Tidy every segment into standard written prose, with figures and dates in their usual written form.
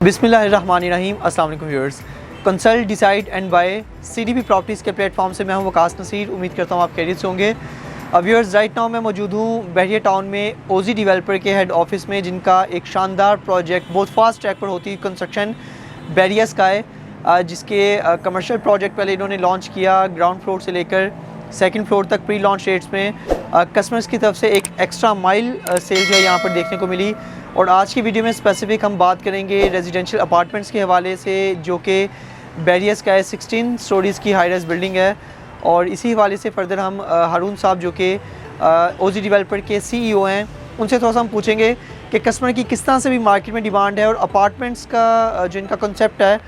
बिस्मिल्लाहिर्रहमानिर्रहीम। अस्सलाम वालेकुम viewers. Consult decide and buy CDP properties के प्लेटफॉर्म से मैं हूं वकास नसीर। उम्मीद करता हूं आप खैरियत से होंगे। व्यूअर्स, राइट नाउ मैं मौजूद हूं बहरिया टाउन में ओजी डेवलपर के हेड ऑफिस में, जिनका एक शानदार प्रोजेक्ट बहुत फास्ट ट्रैक पर होती कंस्ट्रक्शन बहरिया स्काई, जिसके कमर्शियल प्रोजेक्ट पहले इन्होंने लॉन्च किया। ग्राउंड फ्लोर से लेकर सेकंड फ्लोर तक प्री लॉन्च रेट्स में कस्टमर्स की तरफ से एक एक्स्ट्रा माइल सेल जो है यहाँ पर देखने को मिली। और आज की वीडियो में स्पेसिफिक हम बात करेंगे रेजिडेंशियल अपार्टमेंट्स के हवाले से, जो कि बहरिया स्काई 16 स्टोरीज़ की हाई राइज बिल्डिंग है। और इसी हवाले से फर्दर हम हारून साहब, जो कि ओजी डेवलपर के CEO हैं, उनसे थोड़ा सा हम पूछेंगे कि कस्टमर की किस तरह से भी मार्केट में डिमांड है और अपार्टमेंट्स का जो इनका कंसेप्ट है,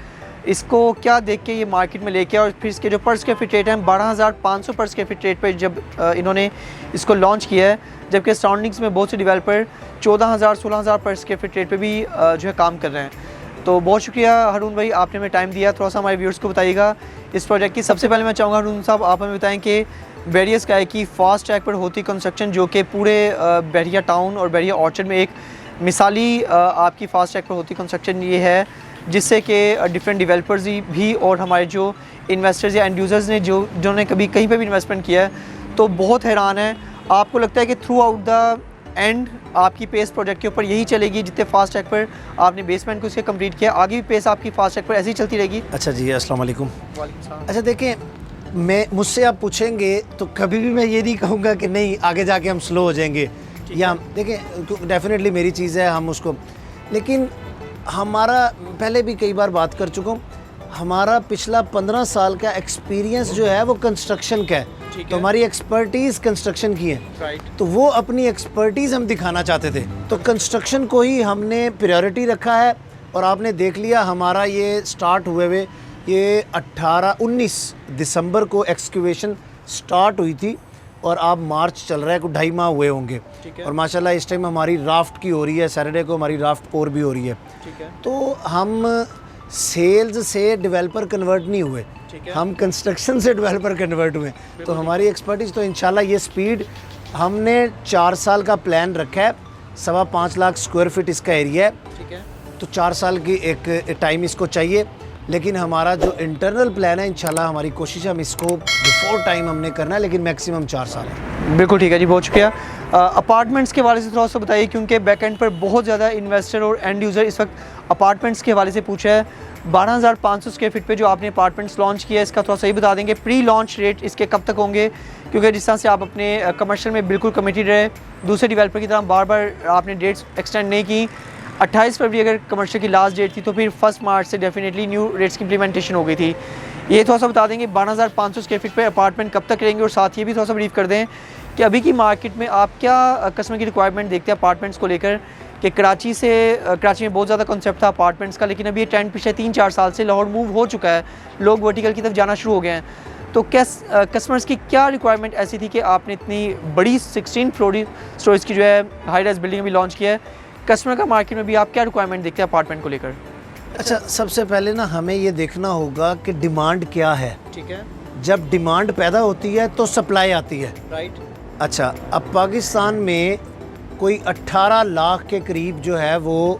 इसको क्या देख के ये मार्केट में लेके, और फिर इसके जो पर स्क्वायर फीट रेट हैं 12,500 पर स्क्वायर फीट रेट पर जब इन्होंने इसको लॉन्च किया है, जबकि सराउंडिंग्स में बहुत से डेवलपर 14,000 16,000 पर स्क्वायर फीट रेट पे भी जो है काम कर रहे हैं। तो बहुत शुक्रिया हारून भाई, आपने हमें टाइम दिया। थोड़ा सा हमारे व्यूअर्स को बताइएगा इस प्रोजेक्ट की। सबसे पहले मैं चाहूँगा हारून साहब, आप हमें बताएं कि बहरिया स्काई की फास्ट ट्रैक पर होती कंस्ट्रक्शन, जो कि पूरे बहरिया टाउन और बहरिया ऑर्चर्ड में एक मिसाली आपकी फास्ट ट्रैक पर होती कंस्ट्रक्शन ये है, जिससे कि डिफरेंट डेवलपर्स भी और हमारे जो इन्वेस्टर्स या एंड यूज़र्स ने जिन्होंने कभी कहीं पर भी इन्वेस्टमेंट किया है, तो बहुत हैरान है। आपको लगता है कि थ्रू आउट द एंड आपकी पेस प्रोजेक्ट के ऊपर यही चलेगी जितने फास्ट ट्रैक पर आपने बेसमेंट को इसके कंप्लीट किया, आगे भी पेस आपकी फास्ट ट्रैक पर ऐसी ही चलती रहेगी? अच्छा जी, अस्सलाम वालेकुम। अच्छा देखें, मैं मुझसे आप पूछेंगे तो कभी भी मैं ये नहीं कहूँगा कि नहीं आगे जाके हम स्लो हो जाएंगे, या देखें डेफिनेटली मेरी चीज़ है, हम उसको, लेकिन हमारा पहले भी कई बार बात कर चुका हूँ, हमारा पिछला 15 साल का एक्सपीरियंस जो है वो कंस्ट्रक्शन का है। तो हमारी एक्सपर्टीज़ कंस्ट्रक्शन की है, तो वो अपनी एक्सपर्टीज़ हम दिखाना चाहते थे, तो कंस्ट्रक्शन को ही हमने प्रायोरिटी रखा है। और आपने देख लिया हमारा ये स्टार्ट हुए ये 19 दिसंबर को एक्सक्यूवेशन स्टार्ट हुई थी और अब मार्च चल रहा है, कुछ 2.5 माह हुए होंगे। और माशाल्लाह इस टाइम हमारी राफ्ट की हो रही है, सैटरडे को हमारी राफ्ट पोर भी हो रही है। तो हम सेल्स से डेवलपर कन्वर्ट नहीं हुए, हम कंस्ट्रक्शन से डेवलपर कन्वर्ट हुए। तो हमारी एक्सपर्टीज़, तो इंशाल्लाह ये स्पीड, हमने 4 साल का प्लान रखा है, 5.25 लाख स्क्वायर फीट इसका एरिया है। तो 4 साल की एक टाइम इसको चाहिए, लेकिन हमारा जो इंटरनल प्लान है, इंशाल्लाह हमारी कोशिश है हम इसको बिफोर टाइम हमने करना है, लेकिन मैक्सिमम 4 साल है। बिल्कुल ठीक है जी, बहुत शुक्रिया। अपार्टमेंट्स के हवाले से थोड़ा सा बताइए, क्योंकि बैक एंड पर बहुत ज़्यादा इन्वेस्टर और एंड यूज़र इस वक्त अपार्टमेंट्स के हवाले से पूछा है। 12,500 स्क्वायर फीट पे जो आपने अपार्टमेंट्स लॉन्च किया है, इसका थोड़ा सही बता देंगे, प्री लॉन्च रेट इसके कब तक होंगे? क्योंकि जिस तरह से आप अपने कमर्शियल में बिल्कुल कमिटेड रहे, दूसरे डेवलपर की तरह बार बार आपने डेट्स एक्सटेंड नहीं की। 28 फरवरी अगर कमर्शियल की लास्ट डेट थी, तो फिर 1 मार्च से डेफिनेटली न्यू रेट्स की इम्प्लीमेंटेशन हो गई थी। ये थोड़ा सा बता देंगे 12,500 स्क्वायर फीट पे अपार्टमेंट कब तक रहेंगे, और साथ ये भी थोड़ा सा ब्रीफ कर दें कि अभी की मार्केट में आप क्या कस्टमर की रिक्वायरमेंट देखते हैं अपार्टमेंट्स को लेकर, कि कराची में बहुत ज़्यादा कॉन्सेप्ट था अपार्टमेंट्स का, लेकिन अभी ये ट्रेंड पिछले 3-4 साल से लाहौर मूव हो चुका है, लोग वर्टिकल की तरफ जाना शुरू हो गए हैं। तो कस्टमर्स की क्या रिक्वायरमेंट ऐसी थी कि आपने इतनी बड़ी 16 स्टोरीज़ की जो है हाई राइज बिल्डिंग अभी लॉन्च किया है? कस्टमर का मार्केट में भी आप क्या रिक्वायरमेंट देखते हैं अपार्टमेंट को लेकर? अच्छा, सबसे पहले ना हमें ये देखना होगा कि डिमांड क्या है। ठीक है। जब डिमांड पैदा होती है तो सप्लाई आती है। राइट। अच्छा, अब पाकिस्तान में कोई 18 लाख के करीब जो है वो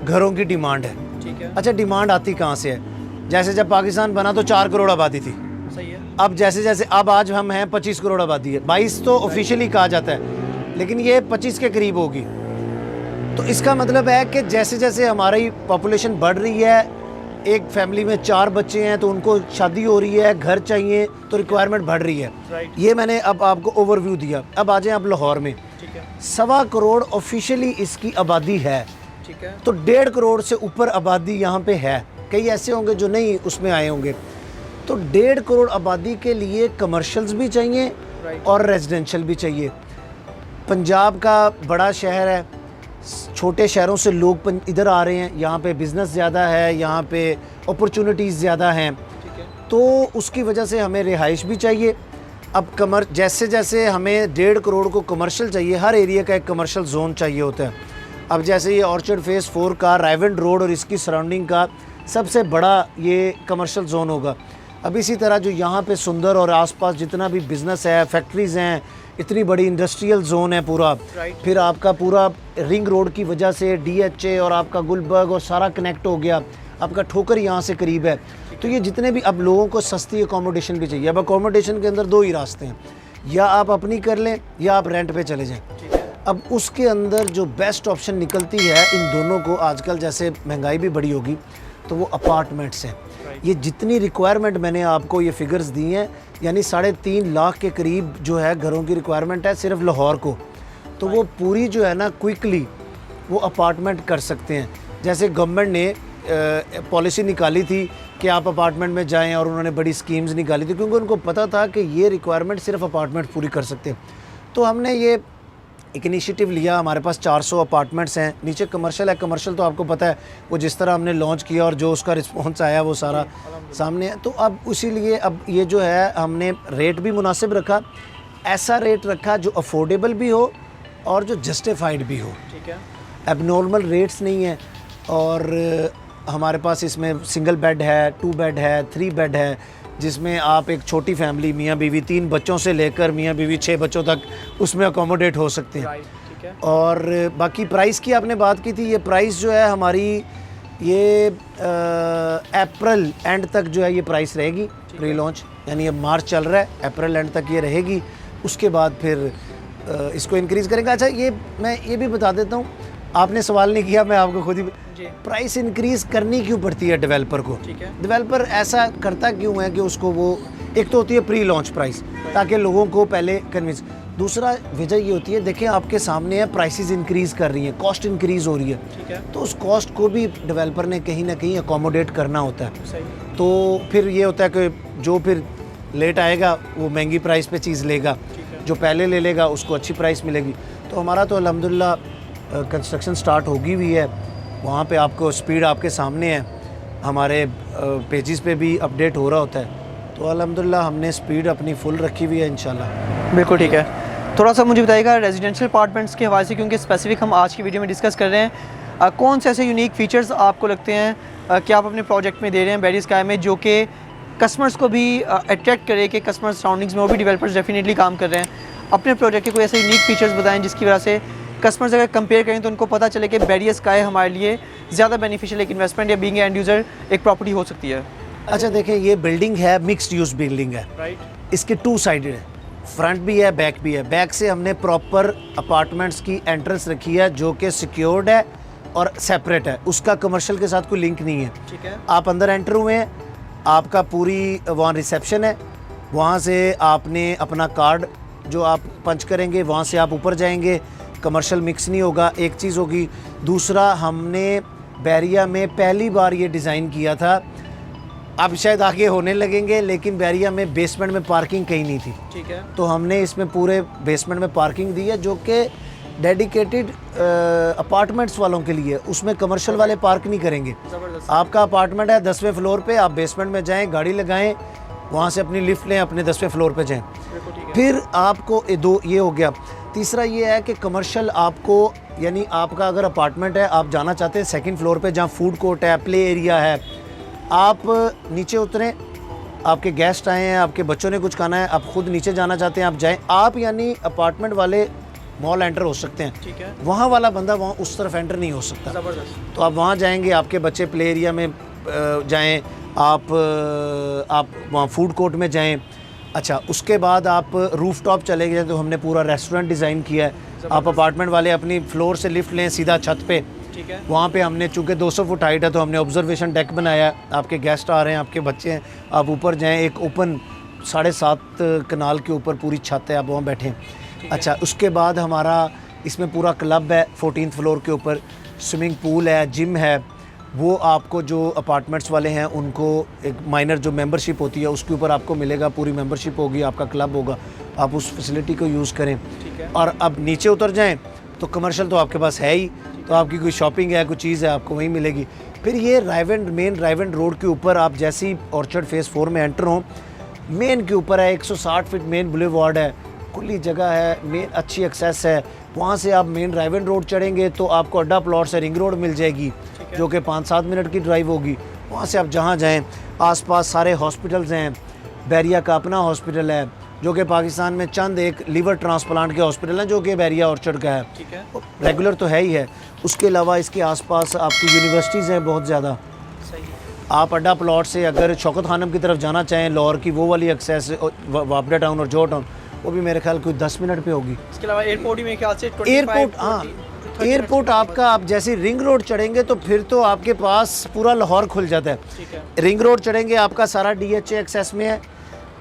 घरों की डिमांड है। ठीक है। अच्छा, डिमांड आती कहाँ से है? जैसे जब पाकिस्तान बना तो 4 करोड़ आबादी थी। सही है। अब जैसे जैसे अब आज हम हैं 25 करोड़ आबादी है, 22 तो ऑफिशियली कहा जाता है, लेकिन ये 25 के करीब होगी। तो इसका मतलब है कि जैसे जैसे हमारी पॉपुलेशन बढ़ रही है, एक फैमिली में 4 बच्चे हैं तो उनको शादी हो रही है, घर चाहिए, तो रिक्वायरमेंट बढ़ रही है। ये मैंने अब आपको ओवरव्यू दिया। अब आ जाएं आप लाहौर में। 1.25 करोड़ ऑफिशियली इसकी आबादी है। ठीक है। तो 1.5 करोड़ से ऊपर आबादी यहाँ पे है, कई ऐसे होंगे जो नहीं उसमें आए होंगे। तो 1.5 करोड़ आबादी के लिए कमर्शियल्स भी चाहिए और रेजिडेंशियल भी चाहिए। पंजाब का बड़ा शहर है, छोटे शहरों से लोग इधर आ रहे हैं, यहाँ पे बिज़नेस ज़्यादा है, यहाँ पे अपॉर्चुनिटीज़ ज़्यादा हैं, तो उसकी वजह से हमें रिहाइश भी चाहिए। अब जैसे जैसे हमें 1.5 करोड़ को कमर्शियल चाहिए, हर एरिया का एक कमर्शियल जोन चाहिए होता है। अब जैसे ये ऑर्चर्ड फेज़ 4 का राइवेंड रोड और इसकी सराउंडिंग का सबसे बड़ा ये कमर्शियल जोन होगा। अब इसी तरह जो यहाँ पे सुंदर और आसपास जितना भी बिज़नेस है, फैक्ट्रीज़ हैं, इतनी बड़ी इंडस्ट्रियल जोन है पूरा, फिर आपका पूरा रिंग रोड की वजह से DHA और आपका गुलबर्ग और सारा कनेक्ट हो गया, आपका ठोकर यहाँ से करीब है। तो ये जितने भी, अब लोगों को सस्ती अकोमोडेशन भी चाहिए। अब अकोमोडेशन के अंदर दो ही रास्ते हैं, या आप अपनी कर लें या आप रेंट पे चले जाएं। अब उसके अंदर जो बेस्ट ऑप्शन निकलती है इन दोनों को, आजकल जैसे महंगाई भी बड़ी होगी तो वो अपार्टमेंट्स हैं। ये जितनी रिक्वायरमेंट मैंने आपको ये फिगर्स दी हैं, यानी 3.5 लाख के करीब जो है घरों की रिक्वायरमेंट है सिर्फ लाहौर को, तो वो पूरी जो है ना क्विकली वो अपार्टमेंट कर सकते हैं। जैसे गवर्नमेंट ने पॉलिसी निकाली थी कि आप अपार्टमेंट में जाएं, और उन्होंने बड़ी स्कीम्स निकाली थी क्योंकि उनको पता था कि ये रिक्वायरमेंट सिर्फ अपार्टमेंट पूरी कर सकते हैं। तो हमने ये एक इनिशिएटिव लिया, हमारे पास 400 अपार्टमेंट्स हैं, नीचे कमर्शियल है। कमर्शियल तो आपको पता है वो जिस तरह हमने लॉन्च किया और जो उसका रिस्पॉन्स आया वो सारा सामने है। तो अब इसीलिए अब ये जो है हमने रेट भी मुनासिब रखा, ऐसा रेट रखा जो अफोर्डेबल भी हो और जो जस्टिफाइड भी हो। ठीक है, एबनॉर्मल रेट्स नहीं है। और हमारे पास इसमें सिंगल बेड है, 2 बेड है, 3 बेड है, जिसमें आप एक छोटी फैमिली, मियाँ बीवी 3 बच्चों से लेकर मियाँ बीवी 6 बच्चों तक उसमें अकोमोडेट हो सकते हैं। ठीक है। और बाकी प्राइस की आपने बात की थी, ये प्राइस जो है हमारी ये अप्रैल एंड तक जो है ये प्राइस रहेगी प्री लॉन्च, यानी अब मार्च चल रहा है, अप्रैल एंड तक ये रहेगी। उसके बाद फिर इसको इंक्रीज़ करेंगे। अच्छा, ये मैं ये भी बता देता हूँ, आपने सवाल नहीं किया, मैं आपको खुद ही, प्राइस इंक्रीज़ करनी क्यों पड़ती है डेवलपर को? ठीक है। डेवलपर ऐसा करता क्यों है कि उसको वो, एक तो होती है प्री लॉन्च प्राइस ताकि लोगों को पहले कन्विंस, दूसरा वजह ये होती है, देखिए आपके सामने है प्राइसेस इंक्रीज़ कर रही हैं, कॉस्ट इंक्रीज़ हो रही है, ठीक है। तो उस कॉस्ट को भी डेवलपर ने कहीं ना कहीं अकोमोडेट करना होता है। सही। तो फिर ये होता है कि जो फिर लेट आएगा वो महंगी प्राइस पे चीज़ लेगा, जो पहले ले लेगा उसको अच्छी प्राइस मिलेगी। तो हमारा तो अल्हम्दुलिल्लाह कंस्ट्रक्शन स्टार्ट होगी हुई है, वहाँ पे आपको स्पीड आपके सामने है, हमारे पेजेस पे भी अपडेट हो रहा होता है। तो अल्हम्दुलिल्लाह हमने स्पीड अपनी फुल रखी हुई है इंशाल्लाह। बिल्कुल ठीक है। थोड़ा सा मुझे बताइएगा रेजिडेंशियल अपार्टमेंट्स के हवाले से, क्योंकि स्पेसिफिक हम आज की वीडियो में डिस्कस कर रहे हैं, कौन से ऐसे यूनिक फीचर्स आपको लगते हैं कि आप अपने प्रोजेक्ट में दे रहे हैं बैरियर स्काई में, जो कि कस्टमर्स को भी अट्रैक्ट करे कि कस्टमर सराउंडिंग्स में वो भी डेवलपर्स डेफिनेटली काम कर रहे हैं। अपने प्रोजेक्ट के कोई ऐसे यूनिक फीचर्स बताएं जिसकी वजह से कस्टमर्स अगर कंपेयर करें तो उनको पता चले कि बैरियर स्काई हमारे लिए ज़्यादा बेनिफिशियल एक इन्वेस्टमेंट या बीइंग एंड यूज़र एक प्रॉपर्टी हो सकती है। अच्छा देखें, ये बिल्डिंग है, मिक्स्ड यूज़ बिल्डिंग है, राइट। इसके 2 साइडेड है, फ्रंट भी है बैक भी है। बैक से हमने प्रॉपर अपार्टमेंट्स की एंट्रेंस रखी है जो कि सिक्योर्ड है और सेपरेट है, उसका कमर्शियल के साथ कोई लिंक नहीं है। ठीक है। आप अंदर एंटर हुए हैं, आपका पूरी वहाँ रिसेप्शन है, वहाँ से आपने अपना कार्ड जो आप पंच करेंगे वहाँ से आप ऊपर जाएंगे, कमर्शियल मिक्स नहीं होगा, एक चीज़ होगी। दूसरा, हमने बैरिया में पहली बार ये डिज़ाइन किया था, अब शायद आगे होने लगेंगे, लेकिन बैरिया में बेसमेंट में पार्किंग कहीं नहीं थी। ठीक है। तो हमने इसमें पूरे बेसमेंट में पार्किंग दी है जो कि डेडिकेटेड अपार्टमेंट्स वालों के लिए, उसमें कमर्शियल वाले पार्क नहीं करेंगे। आपका अपार्टमेंट है 10वें फ्लोर पे, आप बेसमेंट में जाएं, गाड़ी लगाएं, वहाँ से अपनी लिफ्ट लें, अपने 10वें फ्लोर पे जाएं। फिर आपको ये हो गया। तीसरा ये है कि कमर्शियल आपको, यानी आपका अगर अपार्टमेंट है, आप जाना चाहते हैं 2nd फ्लोर पे जहाँ फूड कोर्ट है, प्ले एरिया है, आप नीचे उतरें, आपके गेस्ट आए हैं, आपके बच्चों ने कुछ खाना है, आप खुद नीचे जाना चाहते हैं, आप जाएं, आप यानी अपार्टमेंट वाले मॉल एंटर हो सकते हैं। ठीक है। वहाँ वाला बंदा वहाँ उस तरफ एंटर नहीं हो सकता। ज़बरदस्त। तो आप वहाँ जाएंगे, आपके बच्चे प्ले एरिया में जाएं, आप वहाँ फूड कोर्ट में जाएं। अच्छा, उसके बाद आप रूफ टॉप चले गए तो हमने पूरा रेस्टोरेंट डिज़ाइन किया है। आप अपार्टमेंट वाले अपनी फ्लोर से लिफ्ट लें सीधा छत पे, ठीक है। वहाँ पे हमने चूँकि 200 फुट हाइट है तो हमने ऑब्जर्वेशन डेक बनाया है। आपके गेस्ट आ रहे हैं, आपके बच्चे हैं, आप ऊपर जाएं, एक ओपन 7.5 कनाल के ऊपर पूरी छत है, आप वहाँ बैठें। अच्छा, उसके बाद हमारा इसमें पूरा क्लब है 14th फ्लोर के ऊपर, स्विमिंग पूल है, जिम है। वो आपको जो अपार्टमेंट्स वाले हैं उनको एक माइनर जो मेंबरशिप होती है उसके ऊपर आपको मिलेगा, पूरी मेंबरशिप होगी, आपका क्लब होगा, आप उस फैसिलिटी को यूज़ करें। ठीक है। और अब नीचे उतर जाएं तो कमर्शियल तो आपके पास है ही, तो आपकी कोई शॉपिंग है, कोई चीज़ है, आपको वहीं मिलेगी। फिर ये मेन रायवेंड रोड के ऊपर आप जैसे ही ऑर्चर्ड फेज़ 4 में एंटर हों, मेन के ऊपर है, 160 फीट मेन बुलेवार्ड है, खुली जगह है, मेन अच्छी एक्सेस है। वहाँ से आप मेन रायवेंड रोड चढ़ेंगे तो आपको अड्डा प्लॉट से रिंग रोड मिल जाएगी जो कि 5-7 मिनट की ड्राइव होगी। वहाँ से आप जहाँ जाएँ, आसपास सारे हॉस्पिटल्स हैं। बैरिया का अपना हॉस्पिटल है जो कि पाकिस्तान में चंद एक लीवर ट्रांसप्लांट के हॉस्पिटल हैं जो कि बैरिया ऑर्चर्ड का है, ठीक है, रेगुलर तो है ही है। उसके अलावा इसके आसपास आपकी यूनिवर्सिटीज़ हैं बहुत ज़्यादा। सही है। आप अड्डा प्लॉट से अगर शौकत खानम की तरफ जाना चाहें, लाहौर की वो वाली एक्सेस वापडा टाउन और जो टाउन, वो भी मेरे ख्याल कोई 10 मिनट पे होगी। इसके अलावा एयरपोर्ट ही मेरे ख्याल से एयरपोर्ट, हाँ, एयरपोर्ट आपका आप जैसे रिंग रोड चढ़ेंगे तो फिर तो आपके पास पूरा लाहौर खुल जाता है। ठीक है। रिंग रोड चढ़ेंगे आपका सारा DHA एक्सेस में है,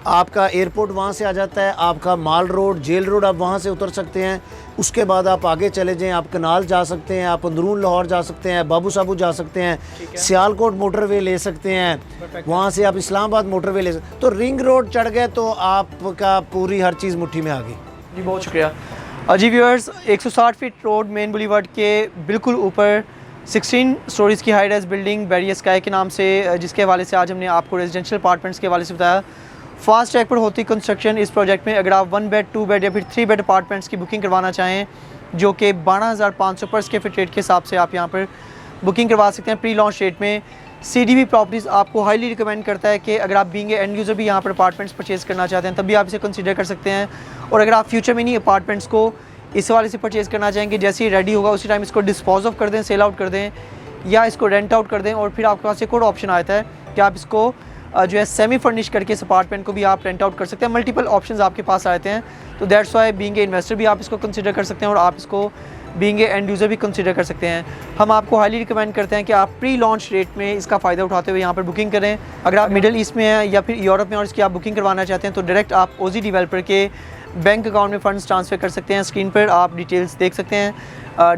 आपका एयरपोर्ट वहाँ से आ जाता है, आपका माल रोड, जेल रोड आप वहाँ से उतर सकते हैं। उसके बाद आप आगे चले जाएं, आप कनाल जा सकते हैं, आप अंदरून लाहौर जा सकते हैं, बाबू साबू जा सकते हैं, सियालकोट मोटरवे ले सकते हैं, वहाँ से आप इस्लामाबाद मोटरवे ले सकते हैं। तो रिंग रोड चढ़ गए तो आपका पूरी हर चीज़ मुट्ठी में आ गई। जी बहुत शुक्रिया। जी viewers, 160 feet road main boulevard के बिल्कुल ऊपर 16 स्टोरीज़ की high rise building Bahria Sky के नाम से, जिसके हवाले से आज हमने आपको रेजिडेंशियल अपार्टमेंट्स के हवाले से बताया। फास्ट ट्रैक पर होती कंस्ट्रक्शन इस प्रोजेक्ट में। अगर आप 1 बेड 2 बेड या फिर 3 बेड अपार्टमेंट्स की बुकिंग करवाना चाहें जो कि 12,500 पर स्क्वायर फीट रेट के हिसाब से आप यहाँ पर बुकिंग करवा सकते हैं प्री लॉन्च रेट में। CDB प्रॉपर्टीज़ आपको हाईली रिकमेंड करता है कि अगर आप बीइंग एंड यूज़र भी यहाँ पर अपार्टमेंट्स परचेज़ करना चाहते हैं तब भी आप इसे कंसीडर कर सकते हैं। और अगर आप फ्यूचर में नहीं अपार्टमेंट्स को इस वाले से परचेज़ करना चाहेंगे, जैसे ही रेडी होगा उसी टाइम इसको डिस्पोज ऑफ कर दें, सेल आउट कर दें या इसको रेंट आउट कर दें, और फिर आपके पास एक और ऑप्शन आता है कि आप इसको जो है सेमी फर्निश करके इस अपार्टमेंट को भी आप रेंट आउट कर सकते हैं। मल्टीपल ऑप्शंस आपके पास आते हैं, तो that's why being a investor भी आप इसको कंसीडर कर सकते हैं और आप इसको बीइंग ए एंड यूज़र भी कंसीडर कर सकते हैं। हम आपको हाईली रिकमेंड करते हैं कि आप प्री लॉन्च रेट में इसका फ़ायदा उठाते हुए यहाँ पर बुकिंग करें। अगर आप मिडिल ईस्ट में हैं या फिर यूरोप में और इसकी आप बुकिंग करवाना चाहते हैं तो डायरेक्ट आप OZ डेवलपर के बैंक अकाउंट में फ़ंड्स ट्रांसफ़र कर सकते हैं। स्क्रीन पर आप डिटेल्स देख सकते हैं,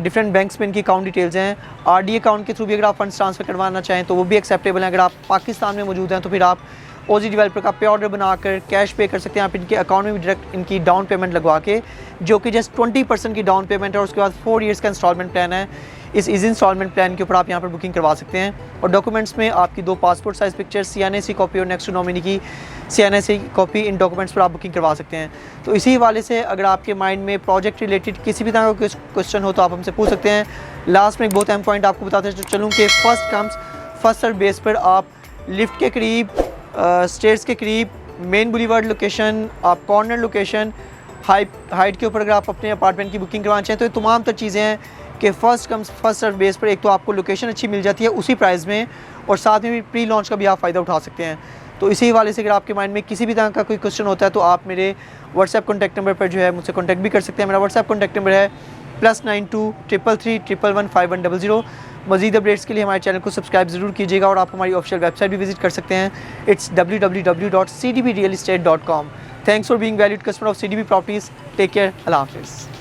डिफरेंट बैंक्स में इनकी अकाउंट डिटेल्स हैं। RD अकाउंट के थ्रू भी अगर आप फंड्स ट्रांसफ़र करवाना चाहें तो वो भी एक्सेप्टेबल है। अगर आप पाकिस्तान में मौजूद हैं तो फिर आप OZ डेवलपर का पे ऑर्डर बनाकर कैश पे कर सकते हैं। आप इनके अकाउंट में भी डायरेक्ट इनकी डाउन पेमेंट लगवा के, जो कि जस्ट 20% की डाउन पेमेंट है और उसके बाद 4 ईयर्स का इंस्टॉलमेंट प्लान है। इस ईजी इंस्टॉलमेंट प्लान के ऊपर आप यहाँ पर बुकिंग करवा सकते हैं। और डॉक्यूमेंट्स में आपकी 2 passport size pictures, CNAC copy और नेक्स्ट टू नॉमिनी की CNAC कॉपी, इन डॉक्यूमेंट्स पर आप बुकिंग करवा सकते हैं। तो इसी हवाले से अगर आपके माइंड में प्रोजेक्ट रिलेटेड किसी भी तरह का क्वेश्चन हो तो आप हमसे पूछ सकते हैं। लास्ट में एक बहुत अहम पॉइंट आपको बताते चलूँ कि first comes first serve base पर आप लिफ्ट के करीब, स्टेयर्स के करीब, मेन बुलीवर्ड लोकेशन, आप कॉर्नर लोकेशन, हाइट के ऊपर अगर आप अपने अपार्टमेंट की बुकिंग करवाना चाहें तो ये तमाम तर चीज़ें हैं कि first comes first serve base पर एक तो आपको लोकेशन अच्छी मिल जाती है उसी प्राइस में, और साथ में भी प्री लॉन्च का भी आप फ़ायदा उठा सकते हैं। तो इसी हवाले से अगर आपके माइंड में किसी भी तरह का कोई क्वेश्चन होता है तो आप मेरे व्हाट्सएप कॉन्टैक्ट नंबर पर जो है मुझसे कॉन्टैक्ट भी कर सकते हैं। मेरा व्हाट्सएप कॉन्टैक्ट नंबर है +92 333 111 5100। मज़ीद अपडेट्स के लिए हमारे चैनल को सब्सक्राइब ज़रूर कीजिएगा और आप हमारी ऑफिशियल वेबसाइट भी विजिट कर सकते हैं। It's www.cdbrealestate.com। Thanks for being valued customer of CDB properties. Take care, अल्लाह हाफ़िज़।